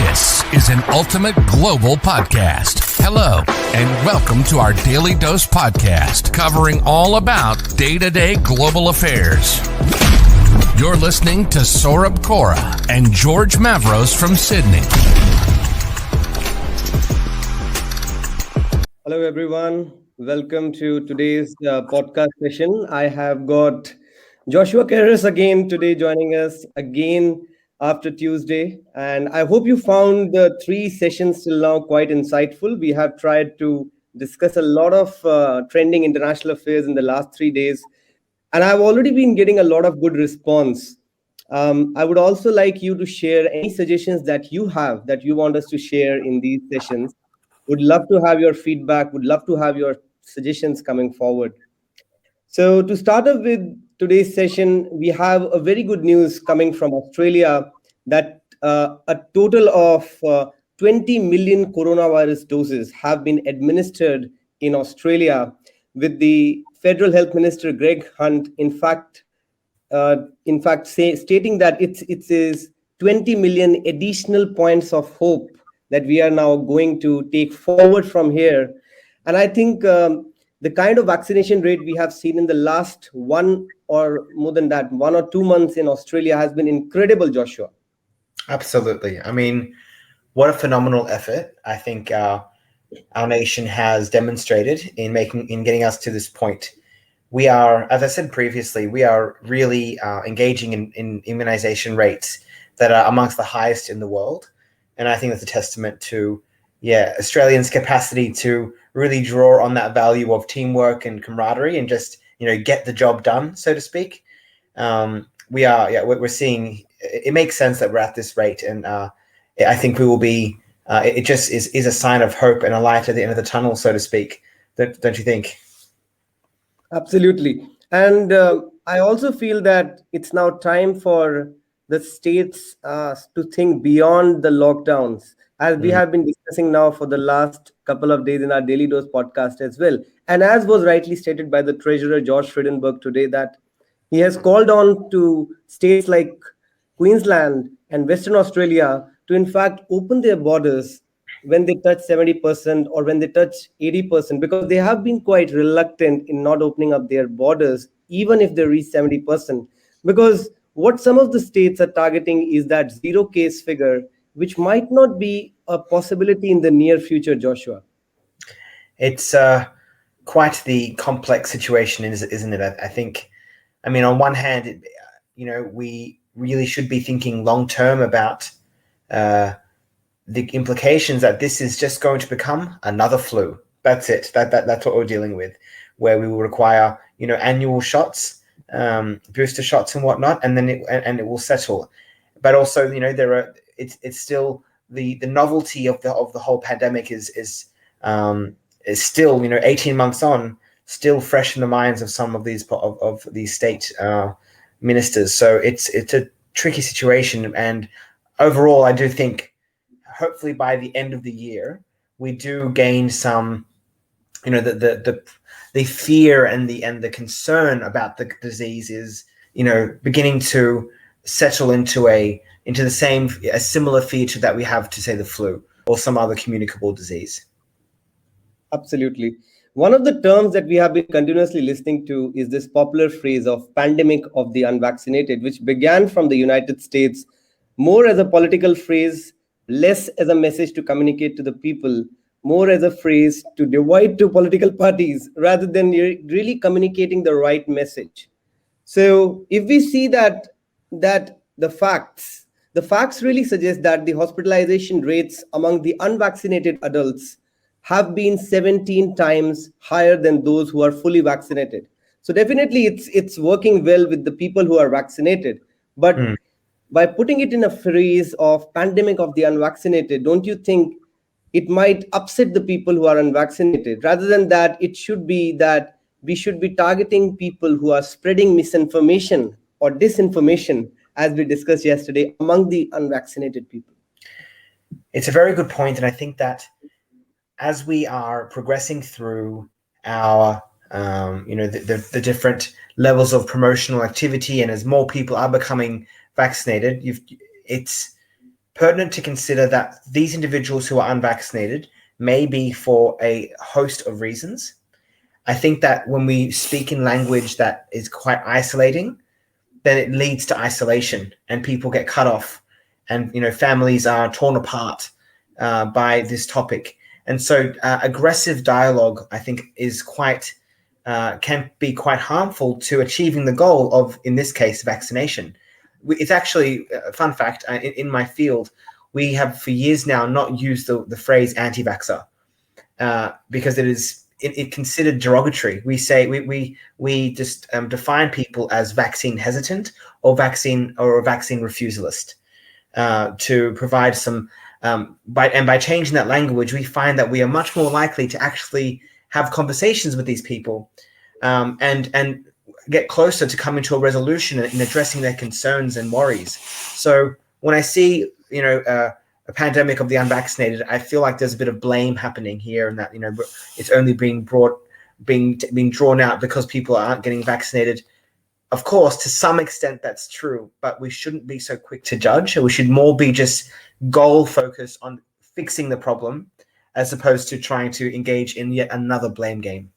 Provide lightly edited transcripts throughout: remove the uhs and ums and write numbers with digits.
This is an ultimate global podcast. Hello, and welcome to our Daily Dose podcast, covering all about day-to-day global affairs. You're listening to Saurabh Kora and George Mavros from Sydney. Hello, everyone. Welcome to today's podcast session. I have got Joshua Keris again today joining us again after Tuesday. And I hope you found the three sessions till now quite insightful. We have tried to discuss a lot of trending international affairs in the last 3 days. And I've already been getting a lot of good response. I would also like you to share any suggestions that you have that you want us to share in these sessions. Would love to have your feedback, would love to have your suggestions coming forward. So to start off with today's session, we have a very good news coming from Australia that a total of 20 million coronavirus doses have been administered in Australia, with the Federal Health Minister Greg Hunt, stating that it is 20 million additional points of hope that we are now going to take forward from here. And I think the kind of vaccination rate we have seen in the last 1 or 2 months in Australia has been incredible, Joshua. Absolutely. I mean, what a phenomenal effort I think our nation has demonstrated in getting us to this point. We are, as I said previously, we are really engaging in immunization rates that are amongst the highest in the world. And I think that's a testament to, Australians' capacity to really draw on that value of teamwork and camaraderie and just, get the job done, so to speak. We're seeing, it makes sense that we're at this rate. And I think we will be, it just is a sign of hope and a light at the end of the tunnel, so to speak. Don't you think? Absolutely. And I also feel that it's now time for the states to think beyond the lockdowns, as we have been discussing now for the last couple of days in our Daily Dose podcast as well. And as was rightly stated by the Treasurer, George Frydenberg, today, that he has called on to states like Queensland and Western Australia to, in fact, open their borders when they touch 70% or when they touch 80%, because they have been quite reluctant in not opening up their borders, even if they reach 70%. Because what some of the states are targeting is that zero case figure, which might not be a possibility in the near future, Joshua. It's quite the complex situation, isn't it? I think, on one hand, we really should be thinking long term about the implications that this is just going to become another flu. That's it. That's what we're dealing with, where we will require, annual shots, booster shots and whatnot, and then it will settle. But also, it's still the novelty of the whole pandemic is still, 18 months on, still fresh in the minds of some of these state ministers. So it's a tricky situation, and overall, I do think hopefully by the end of the year we do gain some, the fear and the concern about the disease is, beginning to settle into a similar feature that we have to, say, the flu or some other communicable disease. Absolutely. One of the terms that we have been continuously listening to is this popular phrase of pandemic of the unvaccinated, which began from the United States more as a political phrase, less as a message to communicate to the people, more as a phrase to divide two political parties rather than really communicating the right message. So if we see that the facts really suggest that the hospitalization rates among the unvaccinated adults have been 17 times higher than those who are fully vaccinated. So definitely it's working well with the people who are vaccinated. But by putting it in a phrase of pandemic of the unvaccinated, don't you think it might upset the people who are unvaccinated? Rather than that, it should be that we should be targeting people who are spreading misinformation or disinformation, as we discussed yesterday, among the unvaccinated people. It's a very good point, and I think that as we are progressing through our, the different levels of promotional activity, and as more people are becoming vaccinated, pertinent to consider that these individuals who are unvaccinated may be for a host of reasons. I think that when we speak in language that is quite isolating, then it leads to isolation and people get cut off, and families are torn apart by this topic. And so aggressive dialogue, I think, is can be quite harmful to achieving the goal of, in this case, vaccination. It's actually a fun fact, in my field, we have for years now not used the phrase anti-vaxxer because it considered derogatory. We say we just define people as vaccine hesitant or a vaccine refusalist to provide some. By changing that language, we find that we are much more likely to actually have conversations with these people and get closer to coming to a resolution in addressing their concerns and worries. So when I see a pandemic of the unvaccinated, I feel like there's a bit of blame happening here, and that it's only being drawn out because people aren't getting vaccinated. Of course, to some extent that's true, but we shouldn't be so quick to judge. We should more be just goal focused on fixing the problem, as opposed to trying to engage in yet another blame game.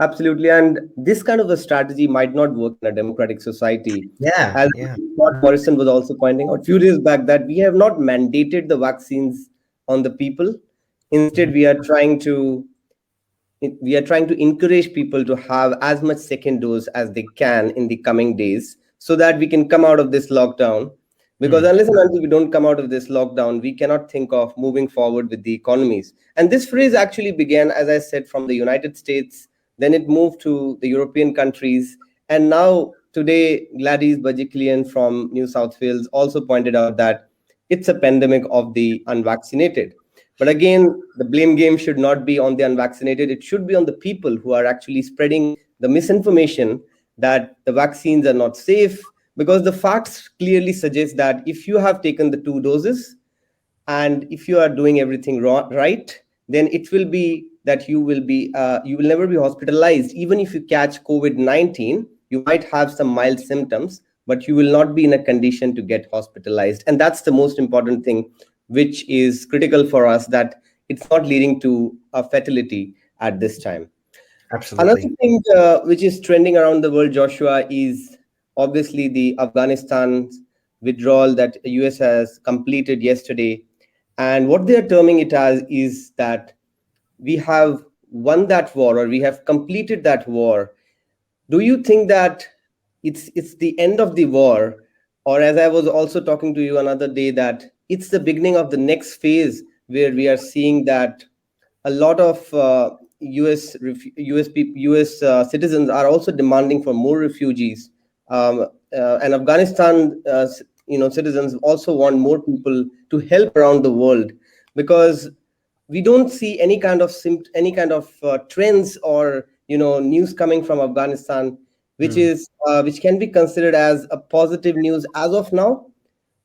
Absolutely. And this kind of a strategy might not work in a democratic society. Yeah. Scott Morrison was also pointing out a few days back that we have not mandated the vaccines on the people. Instead, we are trying to encourage people to have as much second dose as they can in the coming days, so that we can come out of this lockdown. Because unless and until we don't come out of this lockdown, we cannot think of moving forward with the economies. And this phrase actually began, as I said, from the United States. Then it moved to the European countries. And now today, Gladys Berejiklian from New South Wales also pointed out that it's a pandemic of the unvaccinated. But again, the blame game should not be on the unvaccinated. It should be on the people who are actually spreading the misinformation that the vaccines are not safe, because the facts clearly suggest that if you have taken the 2 doses and if you are doing everything right, then it will be that you will never be hospitalized. Even if you catch COVID-19, you might have some mild symptoms, but you will not be in a condition to get hospitalized. And that's the most important thing, which is critical for us, that it's not leading to a fatality at this time. Absolutely. Another thing which is trending around the world, Joshua, is obviously the Afghanistan withdrawal that the US has completed yesterday. And what they are terming it as is that we have won that war, or we have completed that war. Do you think that it's the end of the war? Or, as I was also talking to you another day, that it's the beginning of the next phase, where we are seeing that a lot of US citizens are also demanding for more refugees, and Afghanistan citizens also want more people to help around the world, because we don't see any kind of trends or news coming from Afghanistan, which can be considered as a positive news as of now.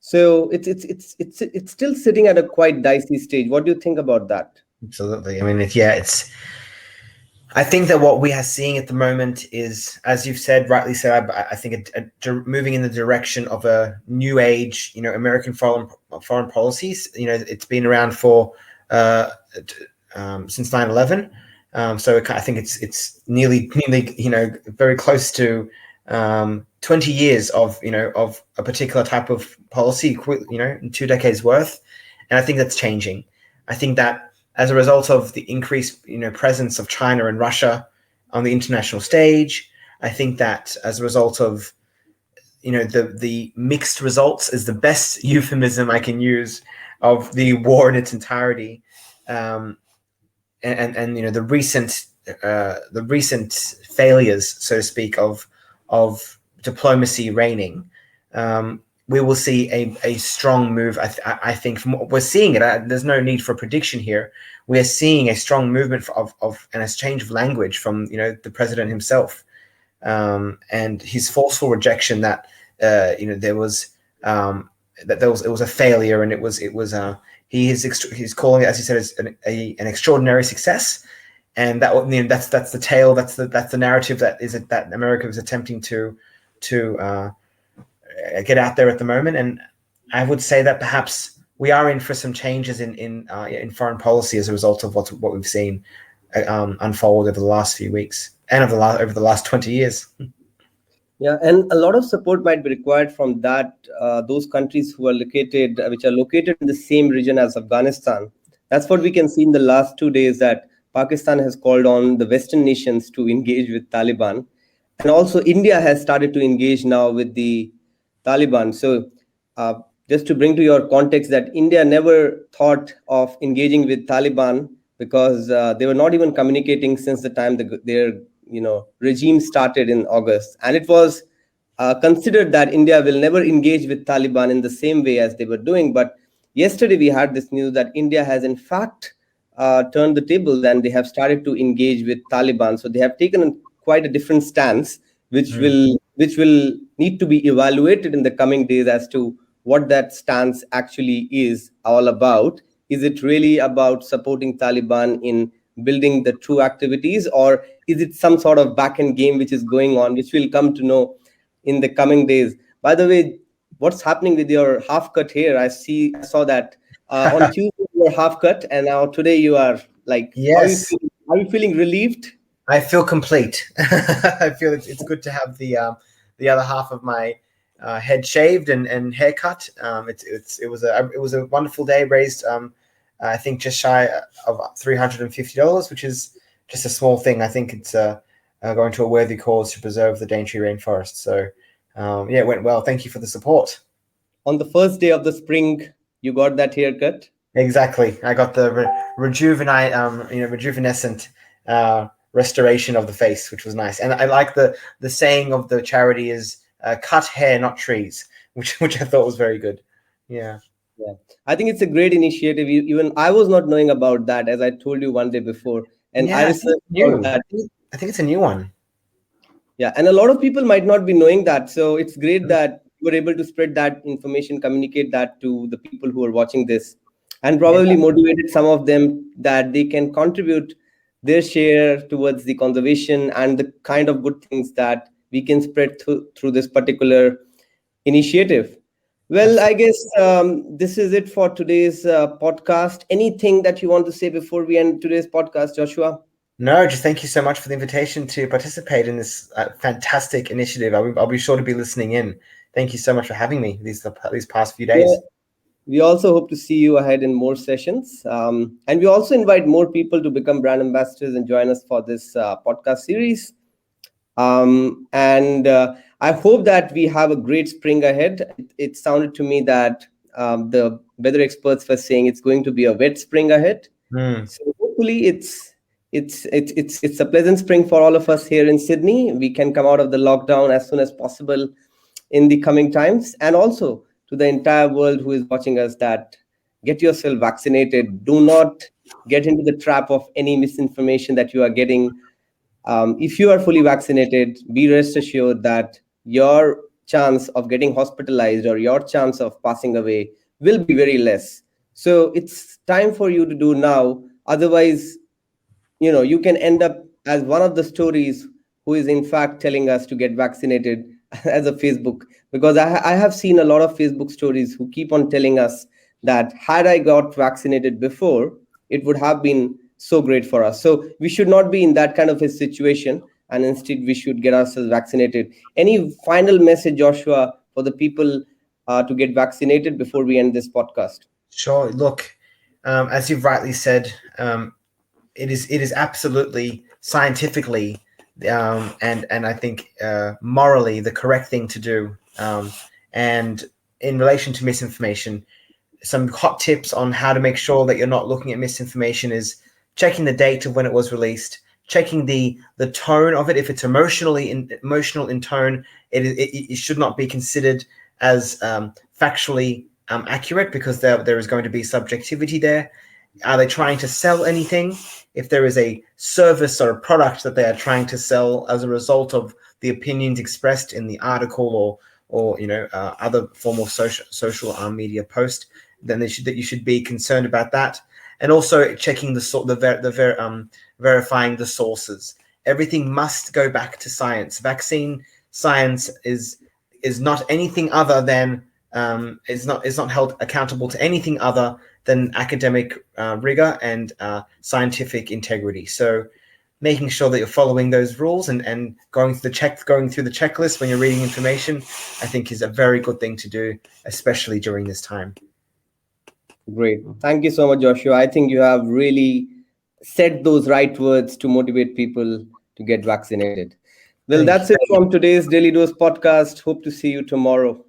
So it's still sitting at a quite dicey stage. What do you think about that? Absolutely. I mean, I think that what we are seeing at the moment is, as you've said, rightly said, I think moving in the direction of a new age, American foreign policies. It's been around for since 9/11. So I think it's nearly very close to 20 years of a particular type of policy, 2 decades worth. And I think that's changing. I think that as a result of the increased presence of China and Russia on the international stage, I think that as a result of the mixed results is the best euphemism I can use of the war in its entirety, and the recent failures, so to speak, of diplomacy reigning. We will see a strong move. I think from what we're seeing it. There's no need for a prediction here. We are seeing a strong movement and a change of language from the president himself, and his forceful rejection that it was a failure, and he's calling it, as he said, as an extraordinary success, and that's the tale, that's the narrative that America is attempting to get out there at the moment. And I would say that perhaps we are in for some changes in foreign policy as a result of what we've seen unfold over the last few weeks and over the last 20 years. Yeah, and a lot of support might be required from those countries which are located in the same region as Afghanistan. That's what we can see in the last 2 days, that Pakistan has called on the Western nations to engage with Taliban, and also India has started to engage now with the Taliban. So, uh, just to bring to your context, that India never thought of engaging with Taliban, because they were not even communicating since the time their regime started in August, and it was considered that India will never engage with Taliban in the same way as they were doing. But yesterday we had this news that India has in fact turned the tables, and they have started to engage with Taliban. So they have taken quite a different stance, which will need to be evaluated in the coming days as to what that stance actually is all about. Is it really about supporting Taliban in building the true activities, or is it some sort of back end game which is going on, which we'll come to know in the coming days? By the way, what's happening with your half cut hair? I saw that on Tuesday you were half cut, and now today you are like, Yes, are you feeling relieved? I feel complete. I feel it's good to have the other half of my head shaved and haircut. It was a wonderful day. Raised I think just shy of $350, which is just a small thing. I think it's going to a worthy cause to preserve the Daintree rainforest. So yeah, it went well. Thank you for the support. On the first day of the spring, you got that haircut. Exactly. I got the rejuvenescent restoration of the face, which was nice. And I like the saying of the charity is cut hair, not trees, which I thought was very good. Yeah. Yeah, I think it's a great initiative. Even I was not knowing about that, as I told you one day before, and Yeah, I researched about that. I think it's a new one. Yeah, and a lot of people might not be knowing that. So it's great that you were able to spread that information, communicate that to the people who are watching this, and probably motivated some of them that they can contribute their share towards the conservation and the kind of good things that we can spread through this particular initiative. Well, I guess this is it for today's podcast. Anything that you want to say before we end today's podcast, Joshua? No, just thank you so much for the invitation to participate in this fantastic initiative. I'll be sure to be listening in. Thank you so much for having me these past few days. Yeah. We also hope to see you ahead in more sessions. And we also invite more people to become brand ambassadors and join us for this podcast series. And I hope that we have a great spring ahead. It sounded to me that the weather experts were saying it's going to be a wet spring ahead. So hopefully it's a pleasant spring for all of us here in Sydney. We can come out of the lockdown as soon as possible in the coming times. And also to the entire world who is watching us, that get yourself vaccinated. Do not get into the trap of any misinformation that you are getting. If you are fully vaccinated, be rest assured that your chance of getting hospitalized or your chance of passing away will be very less. So it's time for you to do now. Otherwise, you can end up as one of the stories who is in fact telling us to get vaccinated as a Facebook. Because I have seen a lot of Facebook stories who keep on telling us that had I got vaccinated before, it would have been so great for us. So we should not be in that kind of a situation, and instead we should get ourselves vaccinated. Any final message, Joshua, for the people to get vaccinated before we end this podcast? Sure. Look, as you've rightly said, it is absolutely scientifically and I think morally the correct thing to do. And in relation to misinformation, some hot tips on how to make sure that you're not looking at misinformation is checking the date of when it was released, checking the tone of it. If it's emotional in tone, it should not be considered as factually accurate, because there is going to be subjectivity there. Are they trying to sell anything? If there is a service or a product that they are trying to sell as a result of the opinions expressed in the article or other form of social media post, then you should be concerned about that. And also checking verifying the sources. Everything must go back to science. Vaccine science is not anything other than is not held accountable to anything other than academic rigor and scientific integrity. So making sure that you're following those rules and going through the checklist when you're reading information, I think is a very good thing to do, especially during this time. Great. Thank you so much, Joshua. I think you have really said those right words to motivate people to get vaccinated. Well, that's it from today's Daily Dose podcast. Hope to see you tomorrow.